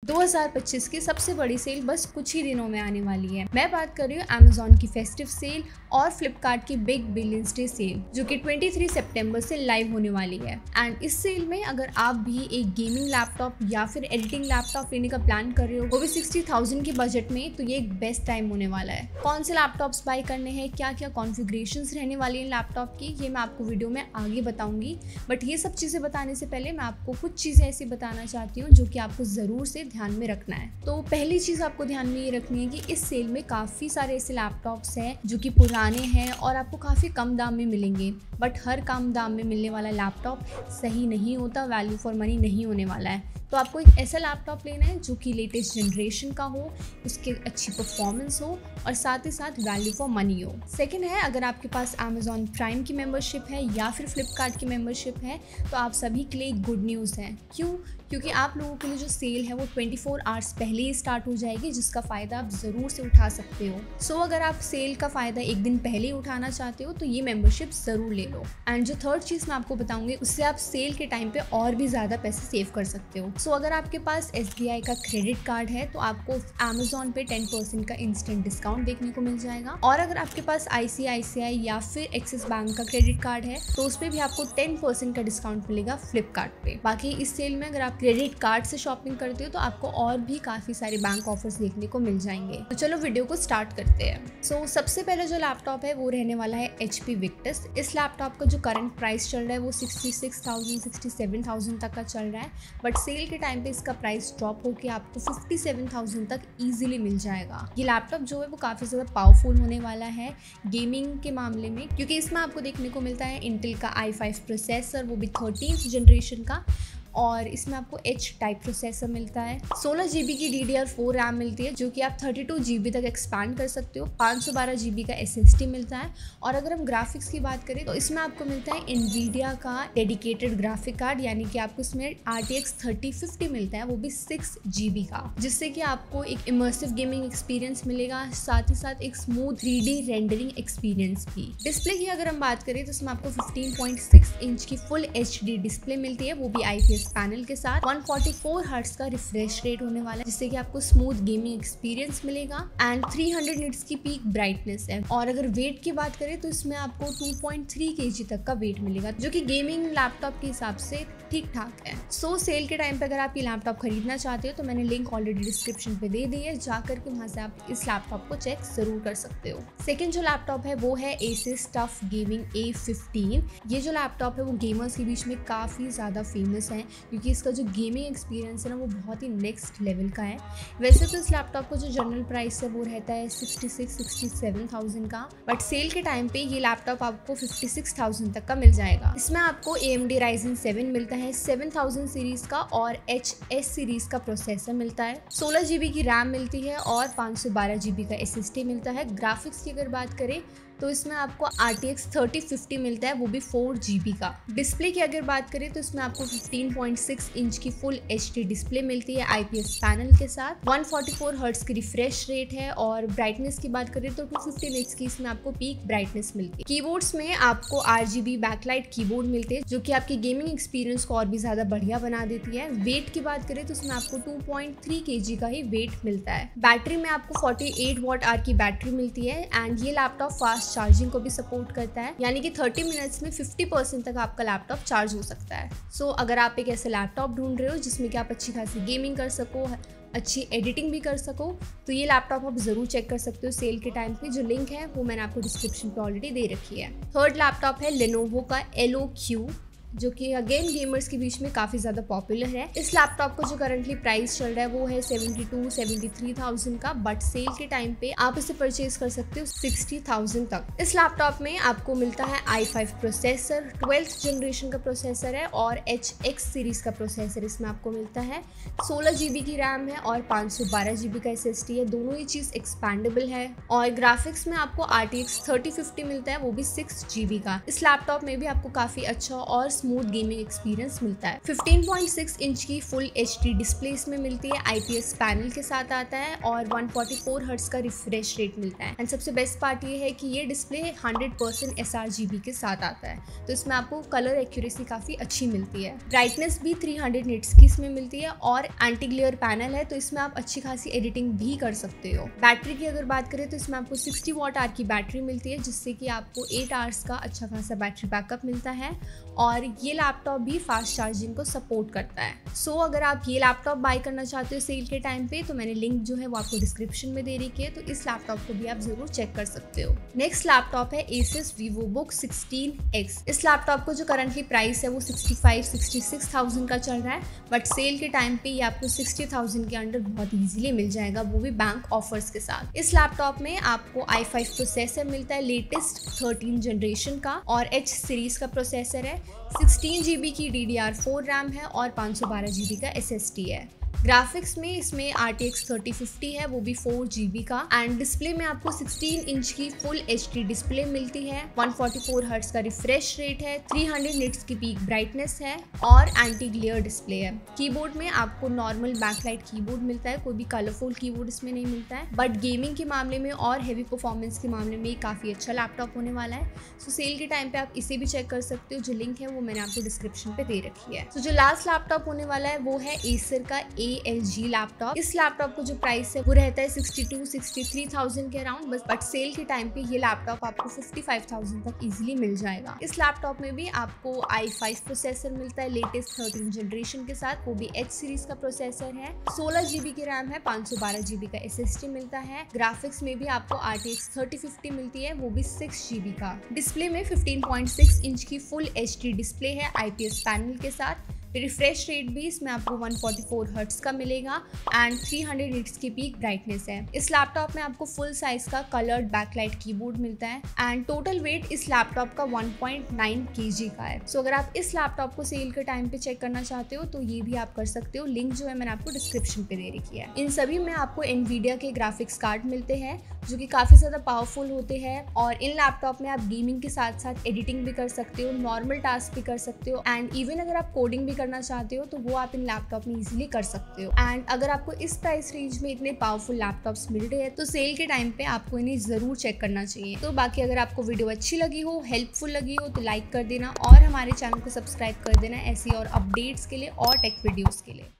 2025 की सबसे बड़ी सेल बस कुछ ही दिनों में आने वाली है। मैं बात कर रही हूँ अमेजॉन की फेस्टिव सेल और फ्लिपकार्ट की बिग बिलियंस डे सेल, जो कि 23 सितंबर से लाइव होने वाली है। एंड इस सेल में अगर आप भी एक गेमिंग लैपटॉप या फिर एडिटिंग लैपटॉप लेने का प्लान कर रहे हो, वो भी 60,000 के बजट में, तो ये एक बेस्ट टाइम होने वाला है। कौन से लैपटॉप्स बाय करने हैं, क्या क्या कॉन्फ़िगरेशंस रहने वाली हैं लैपटॉप की, ये मैं आपको वीडियो में आगे बताऊंगी। बट ये सब चीज़ें बताने से पहले मैं आपको कुछ चीज़ें ऐसी बताना चाहती हूँ जो कि आपको ज़रूर से ध्यान में रखना है। तो पहली चीज़ आपको ध्यान में ये रखनी है कि इस सेल में काफ़ी सारे ऐसे लैपटॉप्स हैं जो कि पुराने हैं और आपको काफ़ी कम दाम में मिलेंगे। बट हर कम दाम में मिलने वाला लैपटॉप सही नहीं होता, वैल्यू फॉर मनी नहीं होने वाला है। तो आपको एक ऐसा लैपटॉप लेना है जो कि लेटेस्ट जनरेशन का हो, उसकी अच्छी परफॉर्मेंस हो और साथ ही साथ वैल्यू फॉर मनी हो। सेकंड है, अगर आपके पास अमेजॉन प्राइम की मेंबरशिप है या फिर फ्लिपकार्ट की मेंबरशिप है तो आप सभी के लिए गुड न्यूज़ है। क्यों? क्योंकि आप लोगों के लिए जो सेल है वो 24 आवर्स पहले ही स्टार्ट हो जाएगी, जिसका फ़ायदा आप ज़रूर से उठा सकते हो। सो अगर आप सेल का फ़ायदा एक दिन पहले ही उठाना चाहते हो तो ये मेंबरशिप ज़रूर ले लो। एंड जो थर्ड चीज़ मैं आपको बताऊंगी, उससे आप सेल के टाइम पे और भी ज़्यादा पैसे सेव कर सकते हो। सो अगर आपके पास SBI का क्रेडिट कार्ड है तो आपको अमेजॉन पे 10% का इंस्टेंट डिस्काउंट देखने को मिल जाएगा। और अगर आपके पास ICICI या फिर एक्सिस बैंक का क्रेडिट कार्ड है तो उस पर भी आपको 10% का डिस्काउंट मिलेगा फ्लिपकार्ट पे। बाकी इस सेल में अगर आप क्रेडिट कार्ड से शॉपिंग करते हो तो आपको और भी काफ़ी सारे बैंक ऑफर्स देखने को मिल जाएंगे। तो चलो वीडियो को स्टार्ट करते हैं। सो सबसे पहले जो लैपटॉप है वो रहने वाला है HP Victus। इस लैपटॉप का जो करंट प्राइस चल रहा है वो 66,000 67,000 तक का चल रहा है। बट सेल के टाइम पे इसका प्राइस ड्रॉप होकर आपको 57,000 तक ईजिली मिल जाएगा। ये लैपटॉप जो है वो काफ़ी ज़्यादा पावरफुल होने वाला है गेमिंग के मामले में, क्योंकि इसमें आपको देखने को मिलता है इंटेल का i5 प्रोसेसर, वो भी 13th जनरेशन का, और इसमें आपको H टाइप प्रोसेसर मिलता है। 16 GB की DDR4 रैम मिलती है जो कि आप 32 GB तक एक्सपांड कर सकते हो। 512 GB का SSD मिलता है। और अगर हम ग्राफिक्स की बात करें तो इसमें आपको मिलता है NVIDIA का डेडिकेटेड ग्राफिक कार्ड, यानी कि आपको इसमें RTX 3050 मिलता है, वो भी 6 GB का, जिससे कि आपको एक इमर्सिव गेमिंग एक्सपीरियंस मिलेगा, साथ ही साथ एक स्मूथ 3D रेंडरिंग एक्सपीरियंस भी। डिस्प्ले की अगर हम बात करें तो इसमें आपको 15.6 इंच की फुल HD डिस्प्ले मिलती है, वो भी IPS पैनल के साथ। 144 हर्ट्ज का रिफ्रेश रेट होने वाला है, जिससे कि आपको स्मूथ गेमिंग एक्सपीरियंस मिलेगा। एंड 300 निट्स की पीक ब्राइटनेस है। और अगर वेट की बात करें तो इसमें आपको 2.3 kg तक का वेट मिलेगा, जो कि गेमिंग लैपटॉप के हिसाब से ठीक ठाक है। सो सेल के टाइम पे अगर आप ये लैपटॉप खरीदना चाहते हो तो मैंने लिंक ऑलरेडी डिस्क्रिप्शन पे दे दी है, जाकर के वहाँ से आप इस लैपटॉप को चेक जरूर कर सकते हो। सेकंड जो लैपटॉप है वो है Asus TUF Gaming A15। ये जो लैपटॉप है वो गेमर्स के बीच में काफ़ी ज़्यादा फेमस है, क्योंकि इसका जो गेमिंग एक्सपीरियंस है ना वो बहुत ही नेक्स्ट लेवल का है। वैसे तो इस लैपटॉप का जो जनरल प्राइस है वो रहता है 66,000-67,000 का, बट सेल के टाइम पे ये लैपटॉप आपको 56,000 तक का मिल जाएगा। इसमें आपको AMD Ryzen 7 मिलता है 7000 सीरीज का, और HS सीरीज का प्रोसेसर मिलता है। 16 GB की रैम मिलती है और 512 GB का SSD मिलता है। ग्राफिक्स की अगर बात करें तो इसमें आपको RTX 3050 मिलता है, वो भी 4 GB का। डिस्प्ले की अगर बात करें तो इसमें आपको 15.6 इंच की फुल HD डिस्प्ले मिलती है IPS पैनल के साथ। 144 हर्ट्ज की रिफ्रेश रेट है। और ब्राइटनेस की बात करें तो 250 निट्स की इसमें आपको पीक ब्राइटनेस मिलती है। कीबोर्ड्स में आपको RGB बैकलाइट कीबोर्ड मिलते हैं, जो कि आपकी गेमिंग एक्सपीरियंस को और भी ज़्यादा बढ़िया बना देती है। वेट की बात करें तो इसमें आपको 2.3 kg का ही वेट मिलता है। बैटरी में आपको 48 वॉट आवर की बैटरी मिलती है। एंड ये लैपटॉप फास्ट चार्जिंग को भी सपोर्ट करता है, यानी कि 30 मिनट्स में 50% तक आपका लैपटॉप चार्ज हो सकता है। सो अगर आप एक ऐसे लैपटॉप ढूंढ रहे हो जिसमें कि आप अच्छी खासी गेमिंग कर सको, अच्छी एडिटिंग भी कर सको, तो ये लैपटॉप आप ज़रूर चेक कर सकते हो सेल के टाइम पे। जो लिंक है वो मैंने आपको डिस्क्रिप्शन पे ऑलरेडी दे रखी है। थर्ड लैपटॉप है Lenovo का ELO-Q, जो कि अगेन गेमर्स के बीच में काफ़ी ज़्यादा पॉपुलर है। इस लैपटॉप का जो करंटली प्राइस चल रहा है वो है 72-73,000 का, बट सेल के टाइम पे आप इसे परचेज कर सकते हो 60,000 तक। इस लैपटॉप में आपको मिलता है i5 प्रोसेसर, 12th जनरेशन का प्रोसेसर है, और HX सीरीज का प्रोसेसर इसमें आपको मिलता है। 16 GB की रैम है और 512 GB का SSD है, दोनों ही चीज़ एक्सपैंडेबल है। और ग्राफिक्स में आपको RTX 3050 मिलता है, वो भी 6 GB का। इस लैपटॉप में भी आपको काफ़ी अच्छा और स्मूथ गेमिंग एक्सपीरियंस मिलता है। 15.6 इंच की फुल HD डिस्प्ले इसमें मिलती है, IPS पैनल के साथ आता है और 144 हर्ट्ज का रिफ्रेश रेट मिलता है। एंड सबसे बेस्ट पार्ट ये है कि ये डिस्प्ले 100% sRGB के साथ आता है, तो इसमें आपको कलर एक्यूरेसी काफी अच्छी मिलती है। ब्राइटनेस भी 300 निट्स की इसमें मिलती है और एंटी ग्लेयर पैनल है, तो इसमें आप अच्छी खासी एडिटिंग भी कर सकते हो। बैटरी की अगर बात करें तो इसमें आपको 60 वॉट आवर की बैटरी मिलती है, जिससे कि आपको 8 आवर्स का अच्छा खासा बैटरी बैकअप मिलता है और ये लैपटॉप भी फास्ट चार्जिंग को सपोर्ट करता है। सो अगर आप ये लैपटॉप बाय करना चाहते हो सेल के टाइम पे, तो मैंने लिंक जो है वो आपको डिस्क्रिप्शन में दे रखी है, तो इस लैपटॉप को भी आप जरूर चेक कर सकते हो। नेक्स्ट लैपटॉप है Asus VivoBook 16X। इस लैपटॉप को जो करंटली प्राइस है वो 65-66,000 का चल रहा है, बट सेल के टाइम पे ये आपको 60,000 के अंडर बहुत इजीली मिल जाएगा, वो भी बैंक ऑफर्स के साथ। इस लैपटॉप में आपको i5 प्रोसेसर मिलता है, लेटेस्ट 13 जनरेशन का, और H सीरीज का प्रोसेसर है। 16 GB की DDR4 रैम है और 512 GB का SSD है। ग्राफिक्स में इसमें RTX 3050 है, वो भी 4 GB का। एंड डिस्प्ले में आपको 16 इंच की फुल HD डिस्प्ले मिलती है, 144 हर्ट्ज का रिफ्रेश रेट है, 300 निट्स की पीक ब्राइटनेस है और एंटी ग्लेयर डिस्प्ले है। कीबोर्ड में आपको नॉर्मल बैकलाइट कीबोर्ड मिलता है, कोई भी कलरफुल कीबोर्ड इसमें नहीं मिलता है, बट गेमिंग के मामले में और हैवी परफॉर्मेंस के मामले में काफ़ी अच्छा लैपटॉप होने वाला है। सो सेल के टाइम पे आप इसे भी चेक कर सकते हो, जो लिंक है वो मैंने आपको डिस्क्रिप्शन पे दे रखी है। तो जो लास्ट लैपटॉप होने वाला है वो है एसर का ALG लैपटॉप। इस लैपटॉप को जो प्राइस है वो रहता है 62-63,000 के अराउंड, बट सेल के टाइम पे ये लैपटॉप आपको 55,000 तक इजीली मिल जाएगा। इस लैपटॉप में भी आपको i5 प्रोसेसर मिलता है, लेटेस्ट 13 जनरेशन के साथ, वो भी H सीरीज का प्रोसेसर है, 16 GB की रैम है, 512 GB का SSD मिलता है। ग्राफिक्स में भी आपको RTX 3050 मिलती है, वो भी 6 GB का। डिस्प्ले में 15.6 इंच की फुल HD डिस्प्ले है, IPS पैनल के साथ। रिफ्रेश रेट भी इसमें आपको 144 हर्ट्ज का मिलेगा एंड 300 निट्स की पीक ब्राइटनेस है। इस लैपटॉप में आपको फुल साइज का कलर्ड बैकलाइट कीबोर्ड मिलता है एंड टोटल वेट इस लैपटॉप का 1.9 kg का है। सो अगर आप इस लैपटॉप को सेल के टाइम पे चेक करना चाहते हो तो ये भी आप कर सकते हो, लिंक जो है मैंने आपको डिस्क्रिप्शन पे दे रखी है। इन सभी में आपको एनवीडिया के ग्राफिक्स कार्ड मिलते हैं जो कि काफ़ी ज़्यादा पावरफुल होते हैं और इन लैपटॉप में आप गेमिंग के साथ साथ एडिटिंग भी कर सकते हो, नॉर्मल टास्क भी कर सकते हो एंड इवन अगर आप कोडिंग भी करना चाहते हो तो वो आप इन लैपटॉप में इजीली कर सकते हो। एंड अगर आपको इस प्राइस रेंज में इतने पावरफुल लैपटॉप्स मिल रहे हैं तो सेल के टाइम पे आपको इन्हें ज़रूर चेक करना चाहिए। तो बाकी अगर आपको वीडियो अच्छी लगी हो, हेल्पफुल लगी हो तो लाइक कर देना और हमारे चैनल को सब्सक्राइब कर देना ऐसी और अपडेट्स के लिए और टेक वीडियोज़ के लिए।